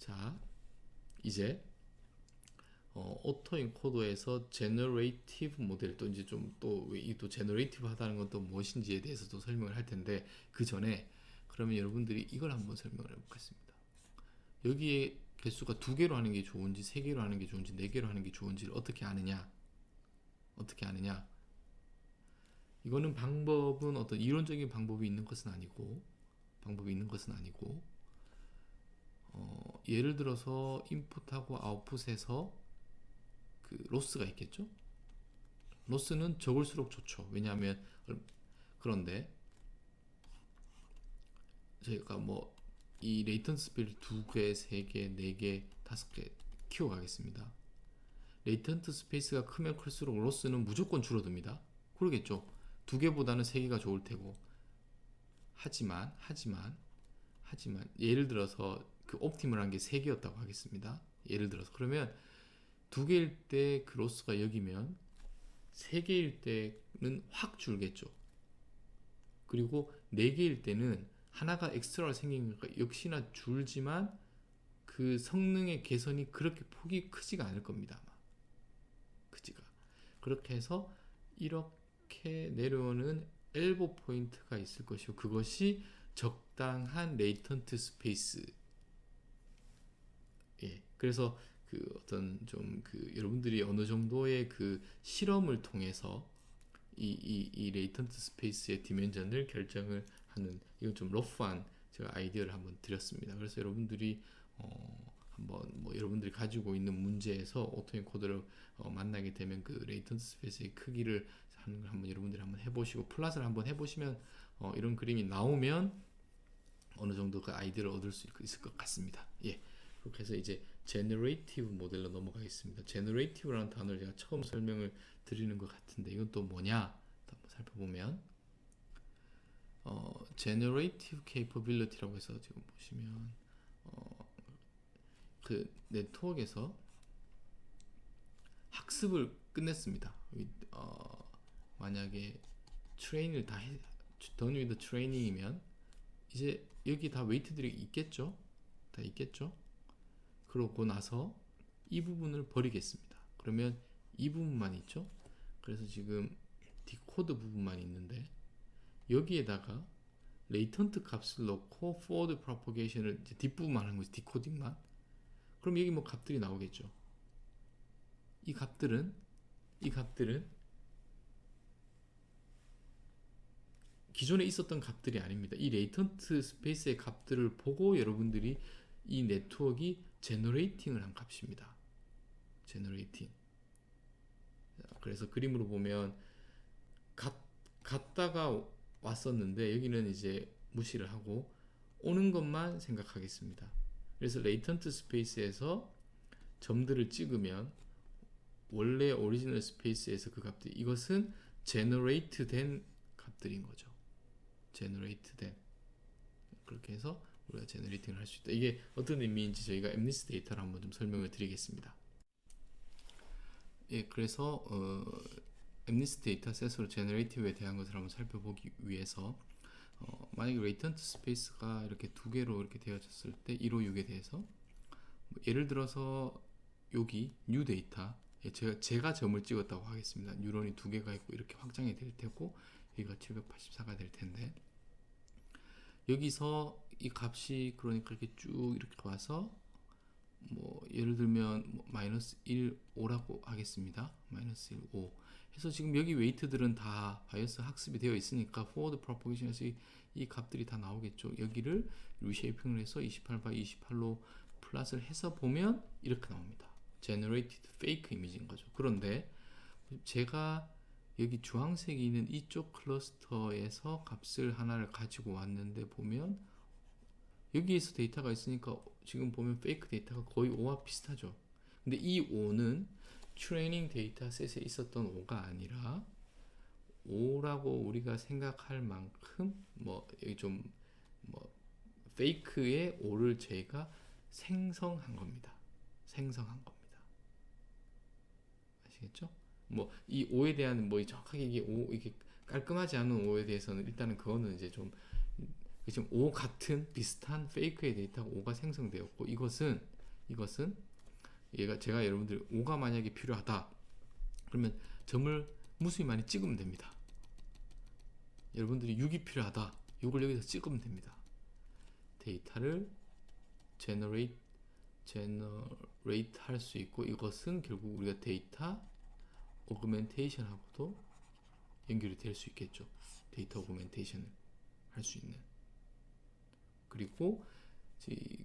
자, 이제 오토 인코더에서 제너레이티브 모델 또 이제 좀 또 이 또 제너레이티브 하다는 건 또 무엇인지에 대해서도 설명을 할 텐데 그 전에 그러면 여러분들이 이걸 한번 설명을 해보겠습니다. 여기에 개수가 2개로 하는 게 좋은지 3개로 하는 게 좋은지 4개로 하는 게 좋은지를 어떻게 아느냐? 어떻게 아느냐? 이거는 방법은 어떤 이론적인 방법이 있는 것은 아니고 예를 들어서 인풋하고 아웃풋에서 그 로스가 있겠죠? 로스는 적을수록 좋죠. 왜냐하면 그런데 저희가 뭐 이 레이턴트 스페이스를 2개, 3개, 4개, 5개 키워가겠습니다. 레이턴트 스페이스가 크면 클수록 로스는 무조건 줄어듭니다. 그러겠죠. 2개보다는 3개가 좋을 테고. 하지만 예를 들어서 그 옵티멀한 게 3개였다고 하겠습니다. 예를 들어서 그러면 2개일 때 그 로스가 여기면 3개일 때는 확 줄겠죠. 그리고 4개일 때는 하나가 엑스트라가 생기니까 역시나 줄지만 그 성능의 개선이 그렇게 폭이 크지가 않을 겁니다. 아마. 크지가. 그렇게 해서 이렇게 내려오는 엘보 포인트가 있을 것이고 그것이 적당한 레이턴트 스페이스. 예. 그래서 그 어떤 좀 그 여러분들이 어느 정도의 그 실험을 통해서 이 레이턴트 스페이스의 디멘전을 결정을 하는 이건 좀 러프한 제가 아이디어를 한번 드렸습니다. 그래서 여러분들이 한번 뭐 여러분들이 가지고 있는 문제에서 오토엔코더를 만나게 되면 그 레이턴트 스페이스의 크기를 하는 걸 한번 여러분들이 한번 해보시고 플랫을 한번 해보시면 이런 그림이 나오면 어느 정도 그 아이디어를 얻을 수 있을 것 같습니다. 예. 그렇게 해서 이제 제너레이티브 모델로 넘어가겠습니다. 제너레이티브라는 단어를 제가 처음 설명을 드리는 것 같은데 이건 또 뭐냐? 또 한번 살펴보면 generative capability라고 해서 지금 보시면 그 네트워크에서 학습을 끝냈습니다. 만약에 트레인을 다 done with training이면 이제 여기 다 웨이트들이 있겠죠? 다 있겠죠? 그러고 나서 이 부분을 버리겠습니다. 그러면 이 부분만 있죠? 그래서 지금 디코드 부분만 있는데 여기에다가 레이턴트 값을 넣고 forward propagation을 이제 뒷부분만 하는 거지 디코딩만. 그럼 여기 뭐 값들이 나오겠죠. 이 값들은 기존에 있었던 값들이 아닙니다. 이 레이턴트 스페이스의 값들을 보고 여러분들이 이 네트워크가 제너레이팅을 한 값입니다. 제너레이팅. 그래서 그림으로 보면 갔다가 왔었는데 여기는 이제 무시를 하고 오는 것만 생각하겠습니다. 그래서 레이턴트 스페이스에서 점들을 찍으면 원래 오리지널 스페이스에서 그 값들 이것은 제너레이트 된 값들인 거죠. 제너레이트 된 그렇게 해서 우리가 제너레이팅을 할 수 있다. 이게 어떤 의미인지 저희가 엠니스 데이터를 한번 좀 설명을 드리겠습니다. 예, 그래서 엠니스 데이터셋으로 제너레이티브에 대한 것을 한번 살펴보기 위해서 만약에 레이턴트 스페이스가 이렇게 2개로 이렇게 되어졌을 때 1호 6에 대해서 뭐 예를 들어서 여기 뉴 데이터 제가 점을 찍었다고 하겠습니다. 뉴런이 2개가 있고 이렇게 확장이 될 테고 여기가 784가 될 텐데 여기서 이 값이 그러니까 이렇게 쭉 이렇게 와서 뭐 예를 들면 뭐 마이너스 1, 5라고 하겠습니다. 마이너스 1, 5 해서 지금 여기 웨이트들은 다 바이어스 학습이 되어 있으니까 forward propagation에서 이 값들이 다 나오겠죠. 여기를 리쉐이핑을 해서 28by 28로 플랫을 해서 보면 이렇게 나옵니다. generated fake 이미지인 거죠. 그런데 제가 여기 주황색이 있는 이쪽 클러스터에서 값을 하나를 가지고 왔는데 보면 여기에서 데이터가 있으니까 지금 보면 페이크 데이터가 거의 5와 비슷하죠. 근데 이 5는 트레이닝 데이터셋에 있었던 5가 아니라 5라고 우리가 생각할 만큼 뭐 여기 좀 뭐 페이크의 5를 저희가 생성한 겁니다. 생성한 겁니다. 아시겠죠? 뭐 이 5에 대한 뭐 정확하게 이게 5 이게 깔끔하지 않은 5에 대해서는 일단은 그거는 이제 좀 지금 O 같은 비슷한 페이크의 데이터가 O가 생성되었고 이것은 얘가 제가 여러분들 O가 만약에 필요하다 그러면 점을 무수히 많이 찍으면 됩니다. 여러분들이 6이 필요하다 6을 여기서 찍으면 됩니다. 데이터를 generate 할 수 있고 이것은 결국 우리가 데이터 어그멘테이션하고도 연결이 될 수 있겠죠. 데이터 어그멘테이션을 할 수 있는. 그리고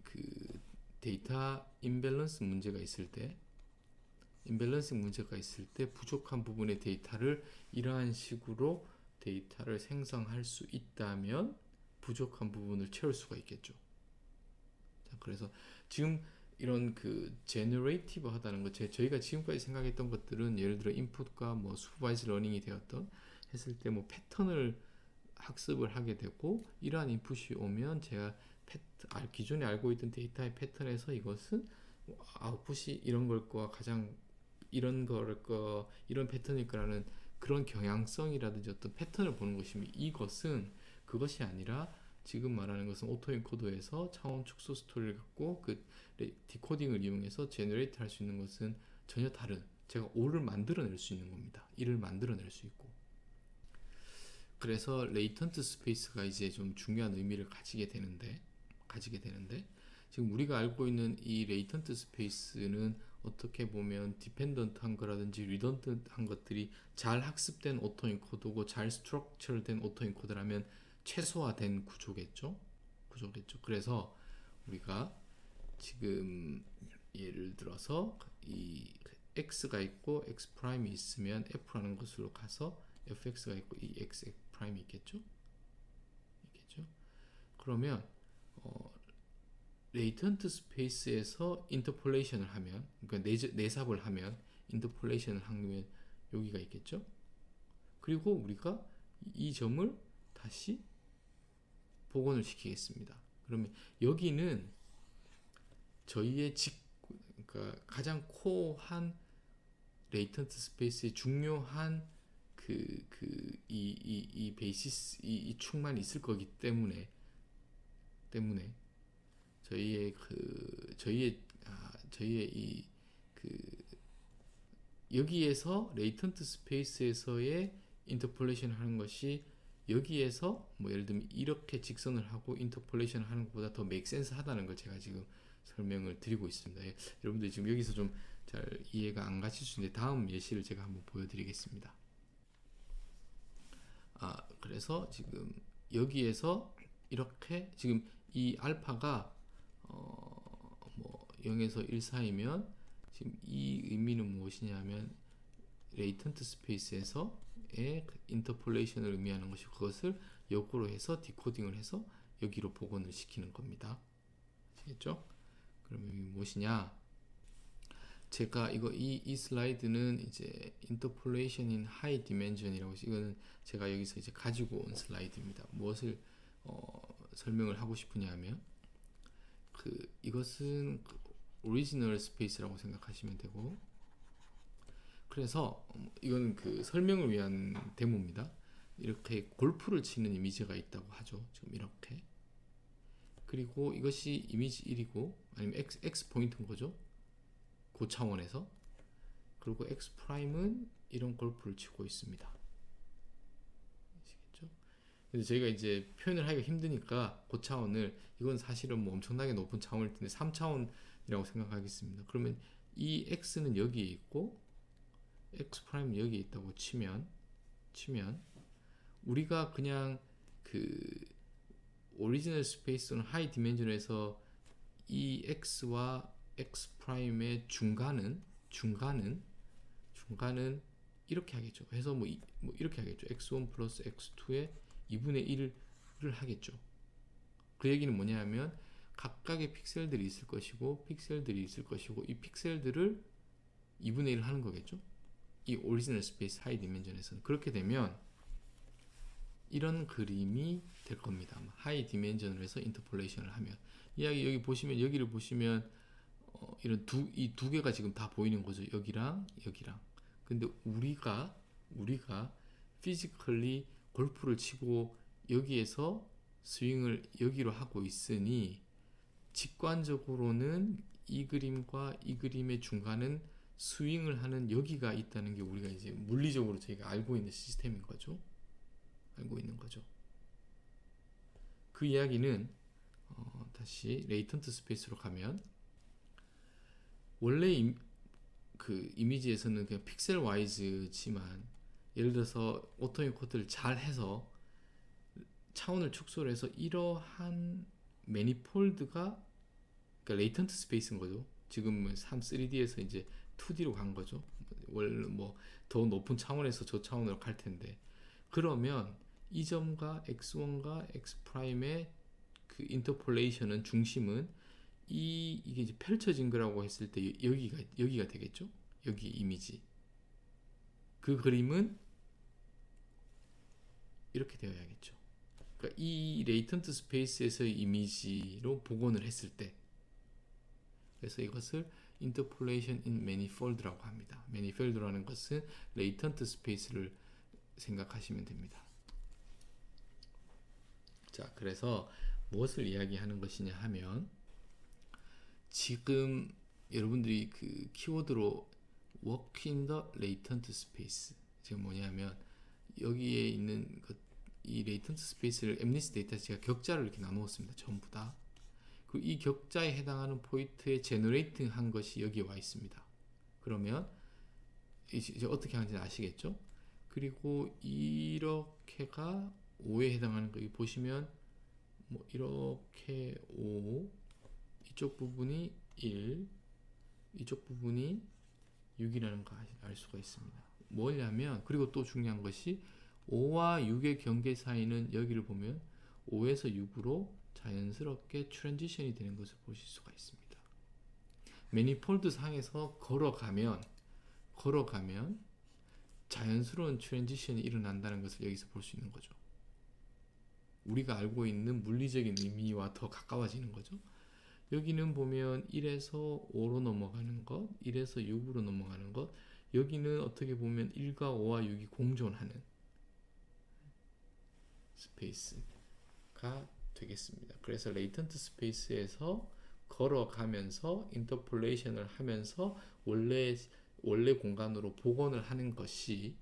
그 데이터 임밸런스 문제가 있을 때 부족한 부분의 데이터를 이러한 식으로 데이터를 생성할 수 있다면 부족한 부분을 채울 수가 있겠죠. 자, 그래서 지금 이런 그 제너레이티브 하다는 것, 저희가 지금까지 생각했던 것들은 예를 들어 인풋과 뭐 슈퍼바이즈 러닝이 되었던 했을 때 뭐 패턴을 학습을 하게 되고 이러한 인풋이 오면 제가 기존에 알고 있던 데이터의 패턴에서 이것은 아웃풋이 이런 걸 거와 가장 이런 패턴일 거라는 그런 경향성이라든지 어떤 패턴을 보는 것이면 이것은 그것이 아니라 지금 말하는 것은 오토인코더에서 차원 축소 스토리를 갖고 그 디코딩을 이용해서 제너레이트 할 수 있는 것은 전혀 다른 제가 O를 만들어낼 수 있는 겁니다. 1을 만들어낼 수 있고 그래서 레이턴트 스페이스가 이제 좀 중요한 의미를 가지게 되는데 지금 우리가 알고 있는 이 레이턴트 스페이스는 어떻게 보면 디펜던트한 거라든지 리던던트한 것들이 잘 학습된 오토인코더고 잘 스트럭처된 오토인코더라면 최소화된 구조겠죠. 그래서 우리가 지금 예를 들어서 이 x가 있고 x 프라임이 있으면 f라는 것으로 가서 fx가 있고 이 x 프라임이 있겠죠. 그러면 레이턴트 스페이스에서 인터폴레이션을 하면 그러니까 내삽을 하면 인터폴레이션을 하면 여기가 있겠죠. 그리고 우리가 이 점을 다시 복원을 시키겠습니다. 그러면 여기는 저희의 그러니까 가장 코어한 레이턴트 스페이스의 중요한 이 베이시스 이 축만 있을 거기 때문에 저희의 여기에서 레이턴트 스페이스에서의 인터폴레이션 하는 것이 여기에서 뭐 예를 들면 이렇게 직선을 하고 인터폴레이션을 하는 것보다 더 메이크 센스 하다는 걸 제가 지금 설명을 드리고 있습니다. 여러분들 지금 여기서 좀 잘 이해가 안 가실 수 있는데 다음 예시를 제가 한번 보여드리겠습니다. 그래서 지금 여기에서 이렇게 지금 이 알파가 뭐 0에서 1 사이면 지금 이 의미는 무엇이냐면 레이턴트 스페이스에서의 인터폴레이션을 의미하는 것이 그것을 역으로 해서 디코딩을 해서 여기로 복원을 시키는 겁니다. 아시겠죠? 그러면 이게 무엇이냐? 제가 이 슬라이드는 이제 인터폴레이션 인 하이 디멘전이라고 해서 이거는 제가 여기서 이제 가지고 온 슬라이드입니다. 무엇을 설명을 하고 싶으냐면 이것은 오리지널 스페이스라고 생각하시면 되고 그래서 이거는 그 설명을 위한 데모입니다. 이렇게 골프를 치는 이미지가 있다고 하죠. 지금 이렇게 그리고 이것이 이미지 1이고 아니면 x 포인트인 거죠. 그 차원에서 그리고 x 프라임은 이런 골프를 치고 있습니다. 아시겠죠? 근데 저희가 이제 표현을 하기가 힘드니까 그 차원을 이건 사실은 뭐 엄청나게 높은 차원일 텐데 3차원이라고 생각하겠습니다. 그러면 이 x는 여기에 있고 x 프라임은 여기에 있다고 치면 우리가 그냥 그 오리지널 스페이스는 하이 디멘전에서 이 x와 x 프라임의 중간은 이렇게 하겠죠. 해서 뭐 이렇게 하겠죠. x1 플러스 x2의 2분의 1을 하겠죠. 그 얘기는 뭐냐면 각각의 픽셀들이 있을 것이고 이 픽셀들을 2분의 1 하는 거겠죠. 이 오리지널 스페이스 하이 디멘전에서는 그렇게 되면 이런 그림이 될 겁니다. 하이 디멘전을 해서 인터폴레이션을 하면 여기 보시면 여기를 보시면 이런 이 두 개가 지금 다 보이는 거죠. 여기랑 근데 우리가 피지컬리 골프를 치고 여기에서 스윙을 여기로 하고 있으니 직관적으로는 이 그림과 이 그림의 중간은 스윙을 하는 여기가 있다는 게 우리가 이제 물리적으로 저희가 알고 있는 시스템인 거죠. 알고 있는 거죠. 그 이야기는 다시 레이턴트 스페이스로 가면 원래 그 이미지에서는 그냥 픽셀 와이즈지만 예를 들어서 오토엔코드를 잘 해서 차원을 축소를 해서 이러한 매니폴드가 그러니까 레이턴트 스페이스인 거죠. 지금 3D에서 이제 2D로 간 거죠. 원래 뭐 더 높은 차원에서 저 차원으로 갈 텐데 그러면 이 점과 x1과 x'의 그 인터폴레이션은 중심은 이게 이제 펼쳐진 거라고 했을 때 여기가 되겠죠. 여기 이미지 그 그림은 이렇게 되어야겠죠. 그러니까 이 레이턴트 스페이스에서의 이미지로 복원을 했을 때 그래서 이것을 interpolation in manifold라고 합니다. manifold라는 것은 레이턴트 스페이스를 생각하시면 됩니다. 자, 그래서 무엇을 이야기하는 것이냐 하면 지금 여러분들이 그 키워드로 work in the latent space 지금 뭐냐면 여기에 있는 이 레이턴트 스페이스를 엠니스 데이터 제가 격자를 이렇게 나누었습니다. 전부 다. 이 격자에 해당하는 포인트에 제너레이팅 한 것이 여기에 와 있습니다. 그러면 이제 어떻게 하는지 아시겠죠? 그리고 이렇게가 5에 해당하는 거 보시면 뭐 이렇게 5 이쪽 부분이 1 이쪽 부분이 6이라는 거 알 수가 있습니다. 뭐냐면 그리고 또 중요한 것이 5와 6의 경계 사이는 여기를 보면 5에서 6으로 자연스럽게 트랜지션이 되는 것을 보실 수가 있습니다. 매니폴드 상에서 걸어가면 자연스러운 트랜지션이 일어난다는 것을 여기서 볼 수 있는 거죠. 우리가 알고 있는 물리적인 의미와 더 가까워지는 거죠. 여기는 보면 1에서 5로 넘어가는 것, 1에서 6으로 넘어가는 것, 여기는 어떻게 보면 1과 5와 6이 공존하는 스페이스가 되겠습니다. 그래서 레이턴트 스페이스에서 걸어가면서 인터폴레이션을 하면서 원래 공간으로 복원을 하는 것이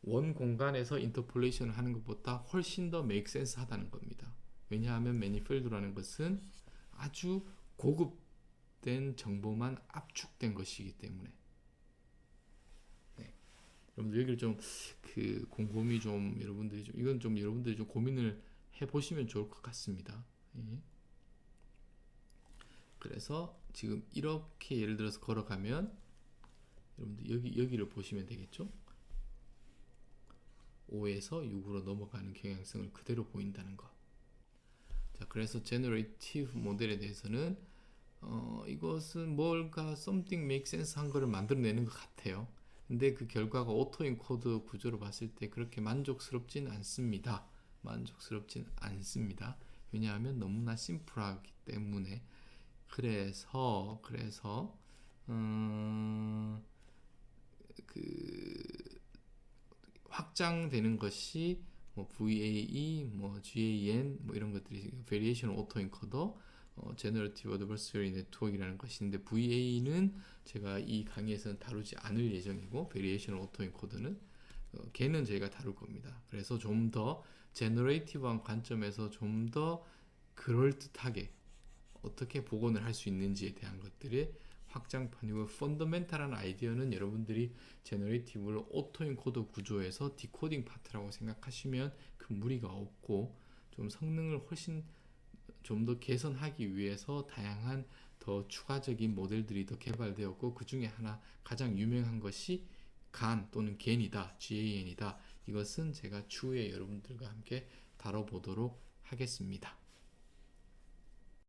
원 공간에서 인터폴레이션을 하는 것보다 훨씬 더 메이크 센스 하다는 겁니다. 왜냐하면 매니폴드라는 것은 아주 고급된 정보만 압축된 것이기 때문에. 네. 여러분들 여기를 좀 그 곰곰이 좀 여러분들이 좀 이건 좀 여러분들이 좀 고민을 해보시면 좋을 것 같습니다. 예. 그래서 지금 이렇게 예를 들어서 걸어가면 여러분들 여기를 보시면 되겠죠. 5에서 6으로 넘어가는 경향성을 그대로 보인다는 것. 자, 그래서 제너레이티브 모델에 대해서는 이것은 뭔가 something make sense 한 거를 만들어내는 것 같아요. 근데 그 결과가 오토인코드 구조로 봤을 때 그렇게 만족스럽진 않습니다. 왜냐하면 너무나 심플하기 때문에. 그래서 그 확장되는 것이 뭐 VAE, 뭐 GAN, 뭐 이런 것들이 Variation Autoencoder, Generative Adversarial Network이라는 것인데 VA는 제가 이 강의에서는 다루지 않을 예정이고 Variation Autoencoder는 걔는 저희가 다룰 겁니다. 그래서 좀 더 제너레이티브한 관점에서 좀 더 그럴듯하게 어떻게 복원을 할 수 있는지에 대한 것들의 확장판이고 펀더멘탈한 아이디어는 여러분들이 제너레이티브를 오토엔코더 구조에서 디코딩 파트라고 생각하시면 그 무리가 없고 좀 성능을 훨씬 좀 더 개선하기 위해서 다양한 더 추가적인 모델들이 더 개발되었고 그 중에 하나 가장 유명한 것이 GAN 또는 GAN이다, GAN이다. 이것은 제가 추후에 여러분들과 함께 다뤄보도록 하겠습니다.